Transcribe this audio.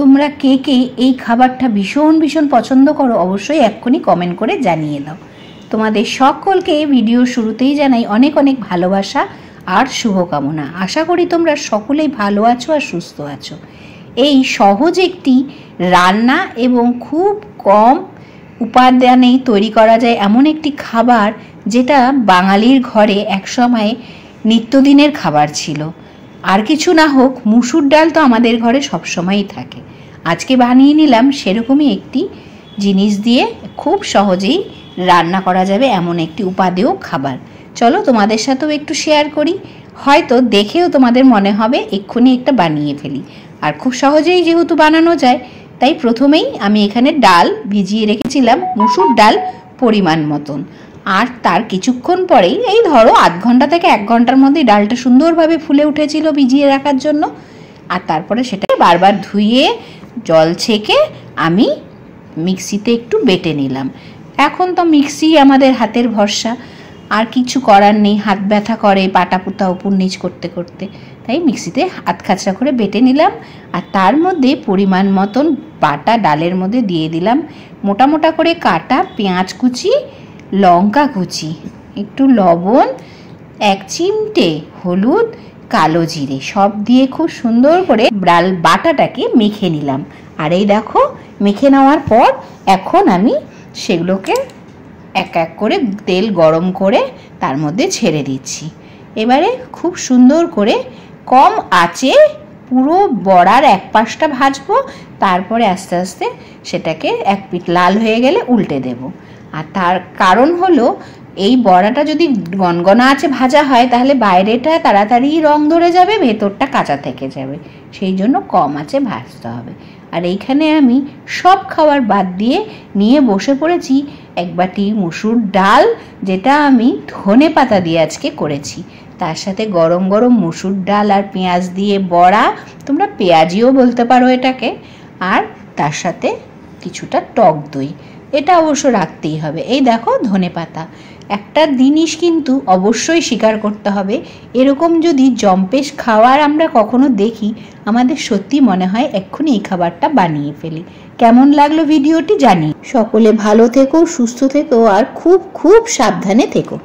তোমরা কে কে এই খাবারটা ভীষণ ভীষণ পছন্দ করো অবশ্যই এক্ষুনি কমেন্ট করে জানিয়ে দাও। তোমাদের সকলকে ভিডিও শুরুতেই জানাই অনেক অনেক ভালোবাসা আর শুভকামনা। আশা করি তোমরা সকলেই ভালো আছো আর সুস্থ আছো। এই সহজ একটি রান্না এবং খুব কম উপাদানেই তৈরি করা যায় এমন একটি খাবার, যেটা বাঙালির ঘরে একসময় নিত্যদিনের খাবার ছিল। আর কিছু না হোক, মুসুর ডাল তো আমাদের ঘরে সবসময়ই থাকে। আজকে বানিয়ে নিলাম সেরকমই একটি জিনিস দিয়ে খুব সহজেই রান্না করা যাবে এমন একটি উপাদেয় খাবার। চলো তোমাদের সাথেও একটু শেয়ার করি, হয়তো দেখেও তোমাদের মনে হবে এক্ষুনি একটা বানিয়ে ফেলি। আর খুব সহজেই যেহেতু বানানো যায়, তাই প্রথমেই আমি এখানে ডাল ভিজিয়ে রেখেছিলাম, মুসুর ডাল পরিমাণ মতন। আর তার কিছুক্ষণ পরেই, এই ধরো আধ ঘন্টা থেকে 1 ঘন্টার মধ্যেই ডালটা সুন্দরভাবে ফুলে উঠেছিল ভিজিয়ে রাখার জন্য। আর তারপরে সেটা বারবার ধুয়ে জল ছেঁকে আমি মিক্সিতে একটু বেটে নিলাম। এখন তো মিক্সি আমাদের হাতের ভরসা, আর কিছু করার নেই, হাত ব্যথা করে পাটা পুতা উপর নিচ করতে করতে, তাই মিক্সিতে হাত খাচড়া করে বেটে নিলাম। আর তার মধ্যে পরিমাণ মতন বাটা ডালের মধ্যে দিয়ে দিলাম মোটা মোটা করে কাটা পেঁয়াজ কুচি, লঙ্কা কুচি, একটু লবণ, 1 চিমটে হলুদ, কালো জিরে, সব দিয়ে খুব সুন্দর করে ডাল বাটাটাকে মেখে নিলাম। আর এই দেখো, মেখে নেওয়ার পর এখন আমি সেগুলোকে এক এক করে তেল গরম করে তার মধ্যে ছেড়ে দিচ্ছি। এবারে খুব সুন্দর করে কম আঁচে পুরো বড়ার এক পাশটা ভাজবো, তারপরে আস্তে আস্তে সেটাকে এক পিঠ লাল হয়ে গেলে উল্টে দেব। আর তার কারণ হলো, এই বড়াটা যদি গনগনা আঁচে ভাজা হয় তাহলে বাইরেটা তাড়াতাড়ি রং ধরে যাবে, ভেতরটা কাঁচা থেকে যাবে, সেই জন্য কম আঁচে ভাজতে হবে। আর এইখানে আমি সব খাবার বাদ দিয়ে নিয়ে বসে পড়েছি 1 বাটি মুসুর ডাল, যেটা আমি ধনে পাতা দিয়ে আজকে করেছি। তার সাথে গরম গরম মুসুর ডাল আর পেঁয়াজ দিয়ে বড়া, তোমরা পেঁয়াজিও বলতে পারো এটাকে। আর তার সাথে কিছুটা টক দই, এটা অবশ্য রাখতেই হবে। এই দেখো ধনে পাতা। একটা জিনিস কিন্তু অবশ্যই স্বীকার করতে হবে, এরকম যদি জম্পেশ খাবার আমরা কখনো দেখি, আমাদের সত্যি মনে হয় এক্ষুনি এই খাবারটা বানিয়ে ফেলি। কেমন লাগলো ভিডিওটি জানি। সকলে ভালো থেকো, সুস্থ থেকো আর খুব খুব সাবধানে থেকো।